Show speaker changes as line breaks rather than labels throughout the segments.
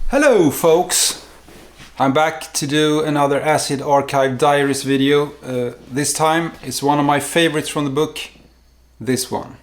Hello folks! I'm back to do another Acid Archive Diaries video. This time it's one of my favorites from the book, this one.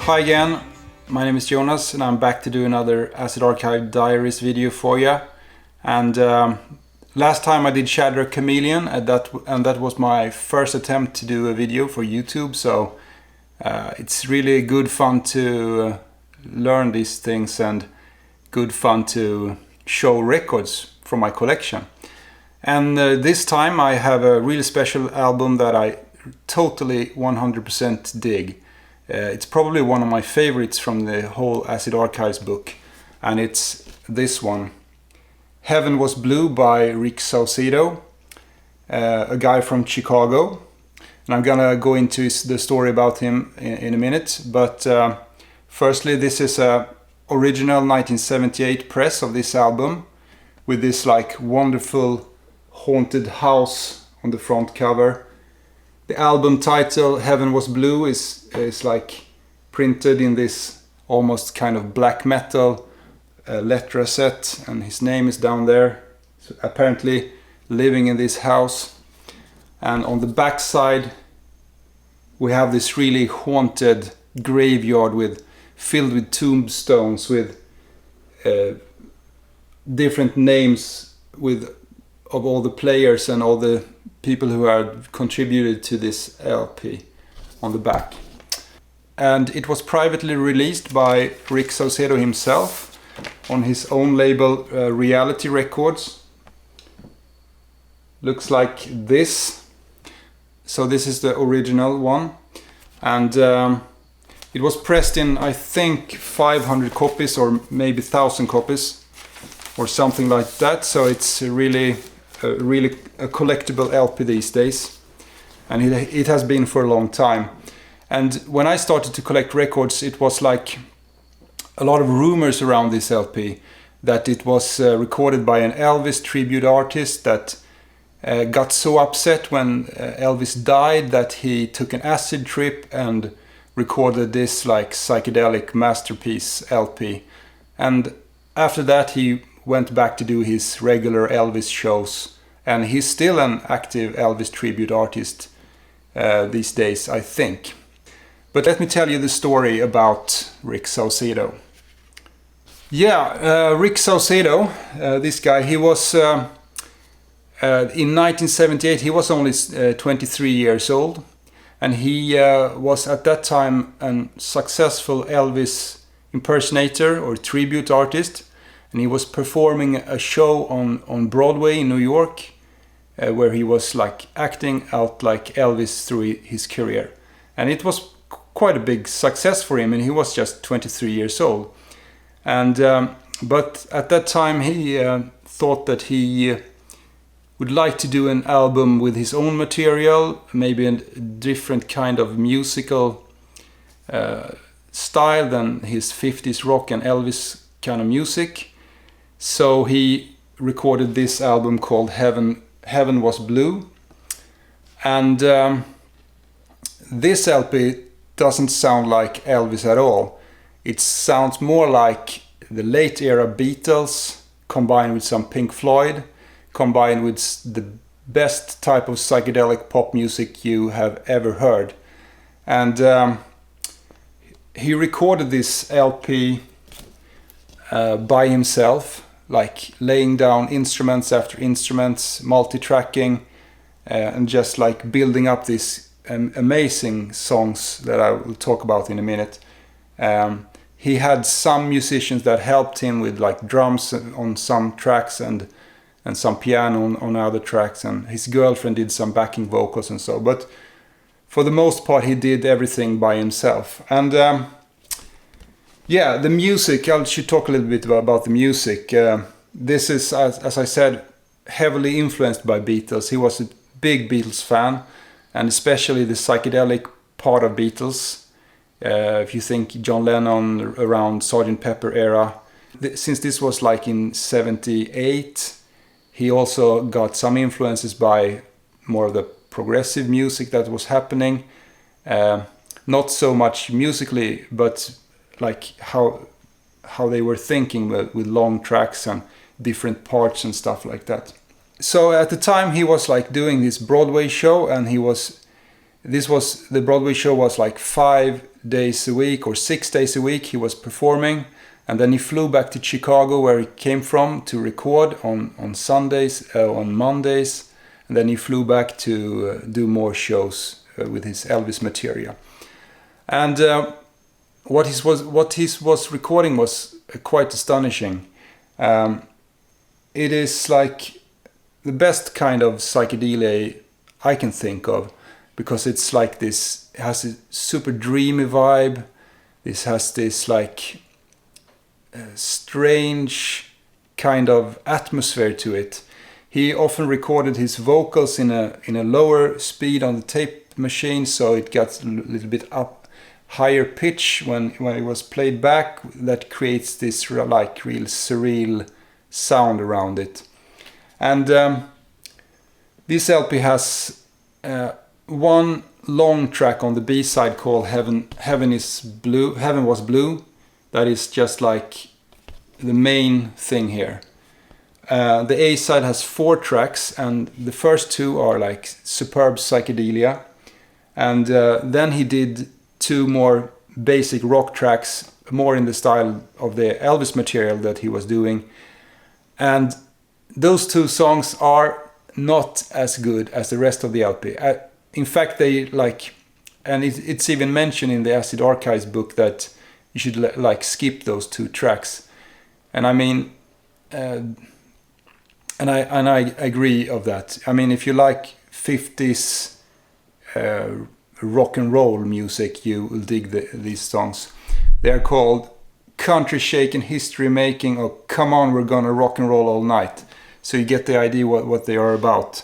Hi again, my name is Jonas and I'm back to do another Acid Archive Diaries video for you. And last time I did Shadow Chameleon and that was my first attempt to do a video for YouTube, so it's really good fun to learn these things and good fun to show records from my collection. And this time I have a really special album that I totally 100% dig. It's probably one of my favorites from the whole Acid Archives book, and it's this one. Heaven Was Blue by Saucedo, a guy from Chicago. And I'm gonna go into the story about him in a minute, but firstly, this is a original 1978 press of this album with this like wonderful haunted house on the front cover. The album title, Heaven Was Blue, is like printed in this almost kind of black metal letter set, and his name is down there, so apparently living in this house. And on the back side we have this really haunted graveyard filled with tombstones with different names of all the players and all the people who have contributed to this LP on the back. And it was privately released by Saucedo himself on his own label, Reality Records. Looks like this. So this is the original one, and it was pressed in, I think, 500 copies or maybe 1,000 copies or something like that. So it's really a collectible LP these days, and it has been for a long time. And when I started to collect records, it was like a lot of rumors around this LP, that it was recorded by an Elvis tribute artist that got so upset when Elvis died that he took an acid trip and recorded this like psychedelic masterpiece LP. And after that he went back to do his regular Elvis shows, and he's still an active Elvis tribute artist these days, I think. But let me tell you the story about Saucedo. Yeah, Saucedo, this guy, he was in 1978 he was only 23 years old, and he was at that time a successful Elvis impersonator or tribute artist. And he was performing a show on Broadway in New York, where he was like acting out like Elvis through his career. And it was quite a big success for him, and he was just 23 years old. And but at that time he thought that he would like to do an album with his own material, maybe a different kind of musical style than his 50s rock and Elvis kind of music. So he recorded this album called Heaven Was Blue. And this LP doesn't sound like Elvis at all. It sounds more like the late era Beatles combined with some Pink Floyd, combined with the best type of psychedelic pop music you have ever heard. And he recorded this LP by himself, like laying down instruments after instruments, multi-tracking, and just like building up these amazing songs that I will talk about in a minute. He had some musicians that helped him with like drums on some tracks and some piano on other tracks, and his girlfriend did some backing vocals and so, but for the most part he did everything by himself. And Yeah, the music, I should talk a little bit about the music. This is, as I said, heavily influenced by Beatles. He was a big Beatles fan, and especially the psychedelic part of Beatles. If you think John Lennon around Sgt. Pepper era, since this was like in 78, he also got some influences by more of the progressive music that was happening. Not so much musically, but like how they were thinking with long tracks and different parts and stuff like that. So at the time he was like doing this Broadway show, and the Broadway show was like 5 days a week or 6 days a week he was performing, and then he flew back to Chicago where he came from to record on Sundays, on Mondays, and then he flew back to do more shows with his Elvis material. And what he was recording was quite astonishing. It is like the best kind of psychedelia I can think of, because it's like this, it has a super dreamy vibe. This has this like strange kind of atmosphere to it. He often recorded his vocals in a lower speed on the tape machine, so it got a little bit up higher pitch when it was played back. That creates this like real surreal sound around it. And this LP has one long track on the B side called Heaven Was Blue. That is just like the main thing here. The A side has 4 tracks, and the first 2 are like superb psychedelia. And then he did 2 more basic rock tracks, more in the style of the Elvis material that he was doing. And those 2 songs are not as good as the rest of the LP. In fact, they like, and it's even mentioned in the Acid Archives book that you should like skip those 2 tracks. And I mean, and I agree of that. I mean, if you like 50s rock and roll music, you will dig these songs. They are called Country Shakin' History Making, or Come On, We're Gonna Rock and Roll All Night. So you get the idea what they are about.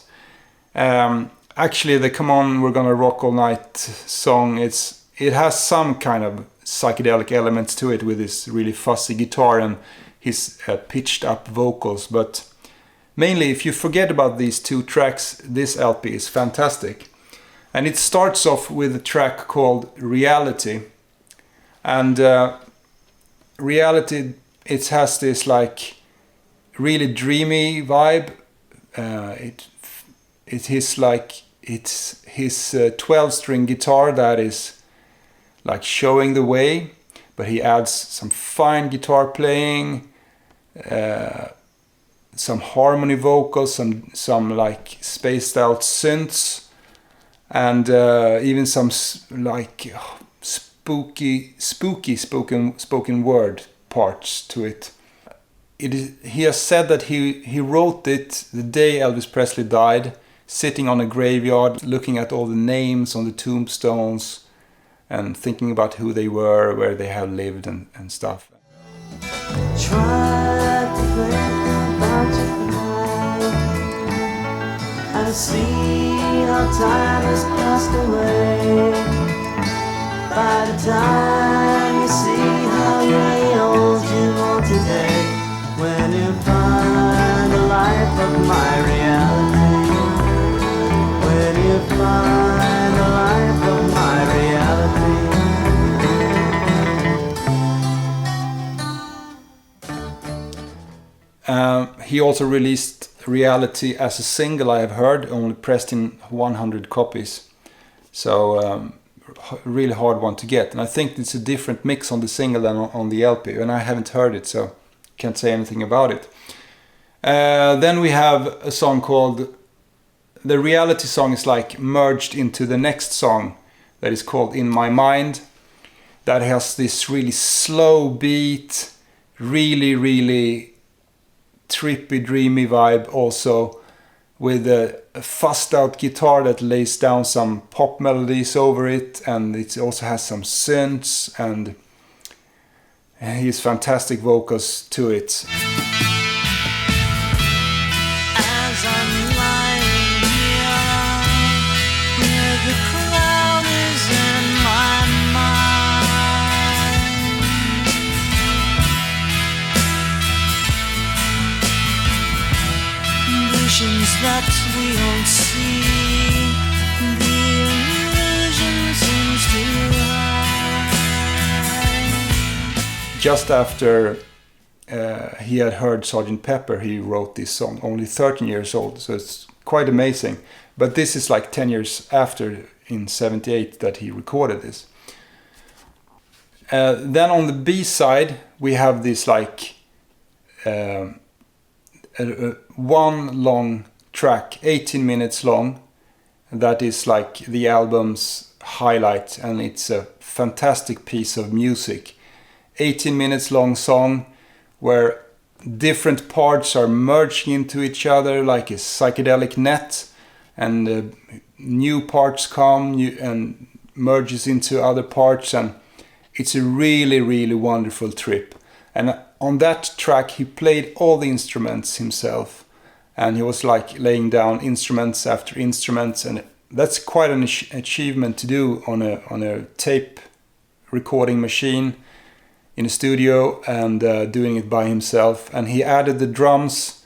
Actually, the Come On, We're Gonna Rock All Night song, it has some kind of psychedelic elements to it with this really fuzzy guitar and his pitched up vocals. But mainly, if you forget about these 2 tracks, this LP is fantastic. And it starts off with a track called Reality. And Reality, it has this like really dreamy vibe. It's his 12-string guitar that is like showing the way, but he adds some fine guitar playing, some harmony vocals, some like spaced out synths, and even some like spooky spoken word parts to it. He has said that he wrote it the day Elvis Presley died, sitting on a graveyard, looking at all the names on the tombstones and thinking about who they were, where they have lived and stuff.
Try to think about you tonight. I see how time has passed away. By the time you see how really old you are today, when you find the life of my reality, when you find the life of my reality.
He also released Reality as a single, I have heard, only pressed in 100 copies. So really hard one to get. And I think it's a different mix on the single than on the LP. And I haven't heard it, so can't say anything about it. Then we have a song called... The Reality song is like merged into the next song that is called In My Mind. That has this really slow beat, really trippy, dreamy vibe also, with a fussed out guitar that lays down some pop melodies over it, and it also has some synths, and his fantastic vocals to it.
As I'm lying here, where the crowd is in my mind, visions that we don't see, the illusion seems to hide.
Just after he had heard Sgt. Pepper, he wrote this song, only 13 years old, so it's quite amazing. But this is like 10 years after, in 78, that he recorded this. Then on the B-side, we have this like one long track, 18 minutes long, that is like the album's highlight, and it's a fantastic piece of music. 18 minutes long song where different parts are merging into each other like a psychedelic net, and new parts come and merges into other parts, and it's a really, really wonderful trip. And on that track he played all the instruments himself, and he was like laying down instruments after instruments, and that's quite an achievement to do on a tape recording machine in a studio, and doing it by himself. And he added the drums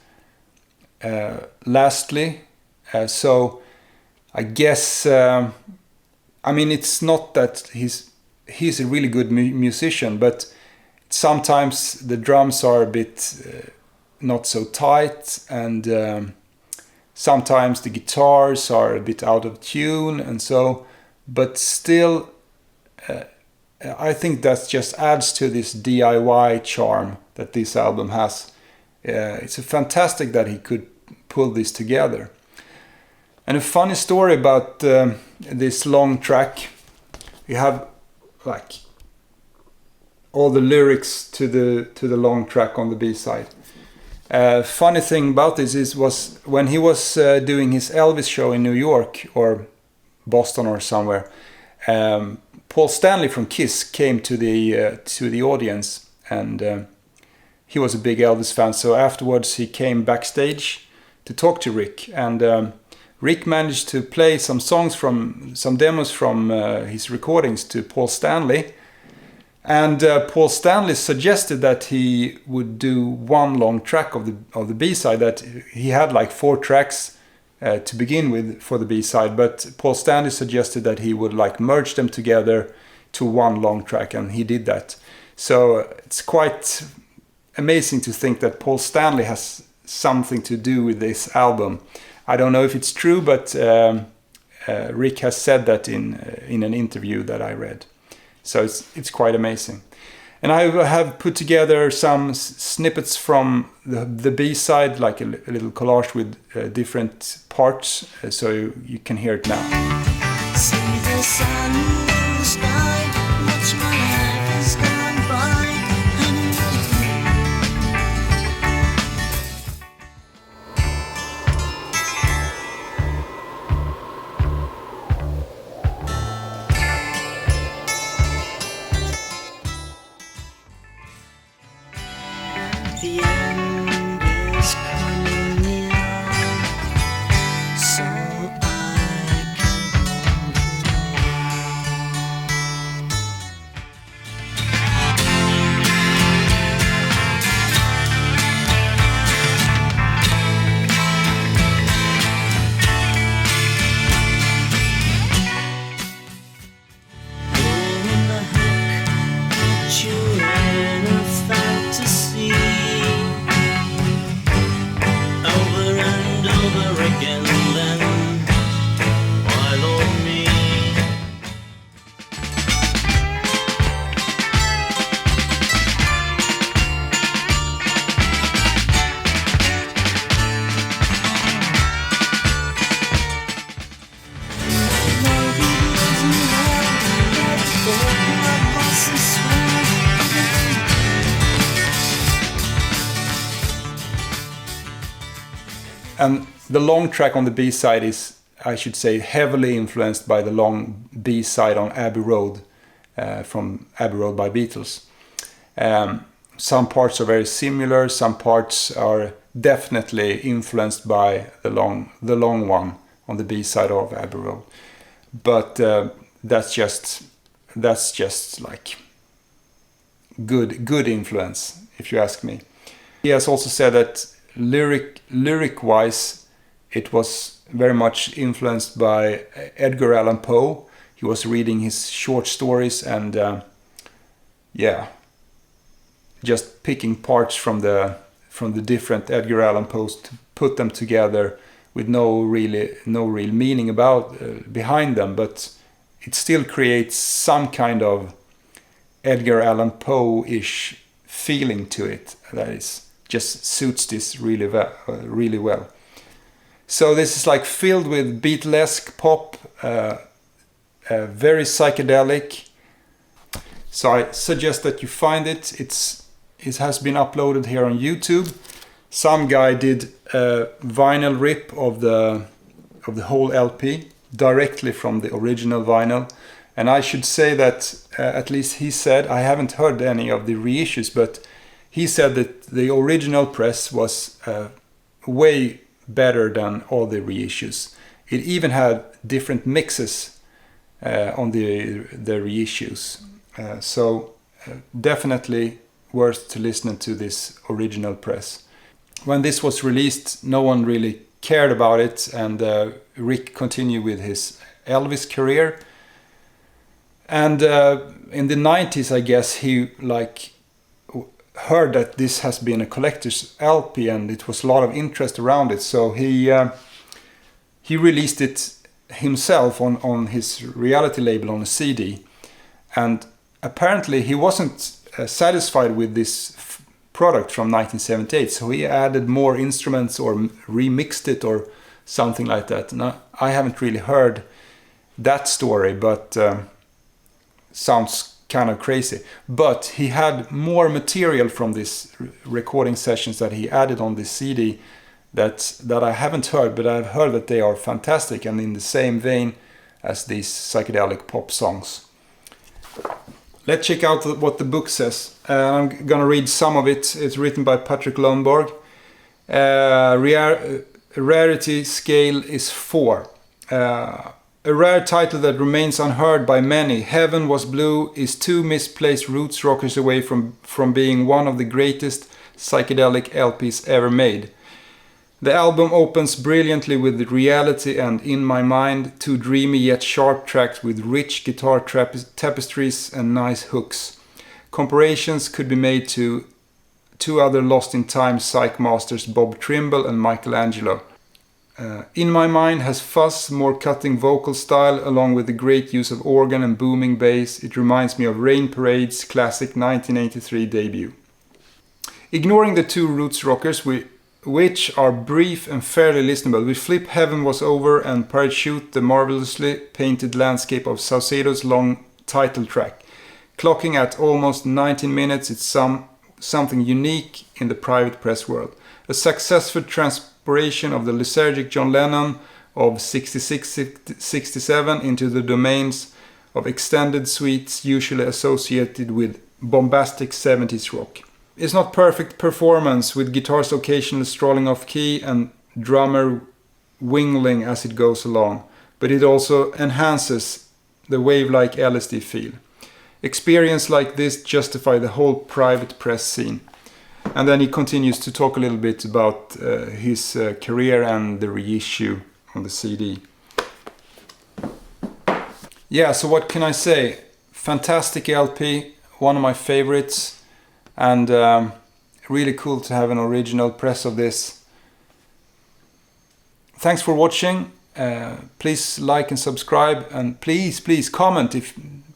lastly, so I guess I mean, it's not that he's a really good musician, but sometimes the drums are a bit not so tight, and sometimes the guitars are a bit out of tune, and so, but still I think that just adds to this DIY charm that this album has. It's fantastic that he could pull this together. And a funny story about this long track, you have like all the lyrics to the long track on the B-side. Funny thing about this was when he was doing his Elvis show in New York or Boston or somewhere, Paul Stanley from Kiss came to the audience, and he was a big Elvis fan. So afterwards he came backstage to talk to Rick, and Rick managed to play some demos from his recordings to Paul Stanley, and Paul Stanley suggested that he would do one long track of the B-side. That he had like 4 tracks to begin with for the B-side, but Paul Stanley suggested that he would like merge them together to one long track, and he did that. So it's quite amazing to think that Paul Stanley has something to do with this album. I don't know if it's true, but Rick has said that in an interview that I read. So it's quite amazing. And I have put together some snippets from the B-side, like a little collage with different parts, so you can hear it now.
See the sun in the sky, watch my life has gone by. The end is coming near, so I can hold Who the heck put you in a fantasy? Over and over again, then why Lord me?
And the long track on the B-side is, I should say, heavily influenced by the long B-side on Abbey Road, from Abbey Road by Beatles. Some parts are very similar, some parts are definitely influenced by the long one on the B-side of Abbey Road. But that's just like good influence, if you ask me. He has also said that lyric-wise, it was very much influenced by Edgar Allan Poe. He was reading his short stories and just picking parts from the different Edgar Allan Poes to put them together with no real meaning behind them, but it still creates some kind of Edgar Allan Poe-ish feeling to it that is just suits this really well. So this is like filled with Beatlesque pop, very psychedelic. So I suggest that you find it. It has been uploaded here on YouTube. Some guy did a vinyl rip of the whole LP directly from the original vinyl. And I should say that, at least he said, I haven't heard any of the reissues, but he said that the original press was way better than all the reissues. It even had different mixes on the reissues. So definitely worth to listen to this original press. When this was released, no one really cared about it, and Rick continued with his Elvis career. And in the 90s, I guess, he heard that this has been a collector's LP and it was a lot of interest around it. So he released it himself on his reality label on a CD. And apparently he wasn't satisfied with this product from 1978. So he added more instruments or remixed it or something like that. Now, I haven't really heard that story, but sounds kind of crazy. But he had more material from these recording sessions that he added on this CD that I haven't heard, but I've heard that they are fantastic and in the same vein as these psychedelic pop songs. Let's check out what the book says. I'm gonna read some of it. It's written by Patrick Lundborg. Rarity scale is 4. A rare title that remains unheard by many, Heaven Was Blue, is 2 misplaced roots rockers away from being one of the greatest psychedelic LPs ever made. The album opens brilliantly with Reality and In My Mind, 2 dreamy yet sharp tracks with rich guitar tapestries and nice hooks. Comparisons could be made to 2 other Lost in Time psych masters, Bob Trimble and Michelangelo. In My Mind has fuzz, more cutting vocal style, along with the great use of organ and booming bass. It reminds me of Rain Parade's classic 1983 debut. Ignoring the 2 roots rockers, which are brief and fairly listenable, we flip Heaven Was Over and parachute the marvelously painted landscape of Saucedo's long title track. Clocking at almost 19 minutes, it's something unique in the private press world. A successful transpiration of the lethargic John Lennon of 66-67 into the domains of extended suites usually associated with bombastic 70s rock. It's not perfect performance, with guitars occasionally strolling off key and drummer wingling as it goes along, but it also enhances the wave-like LSD feel. Experience like this justify the whole private press scene. And then he continues to talk a little bit about his career and the reissue on the CD. Yeah, so what can I say? Fantastic LP, one of my favorites, and really cool to have an original press of this. Thanks for watching. Please like and subscribe, and please comment.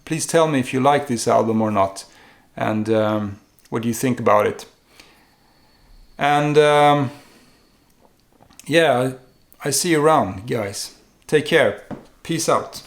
Please tell me if you like this album or not, and what do you think about it. And yeah, I see you around, guys. Take care. Peace out.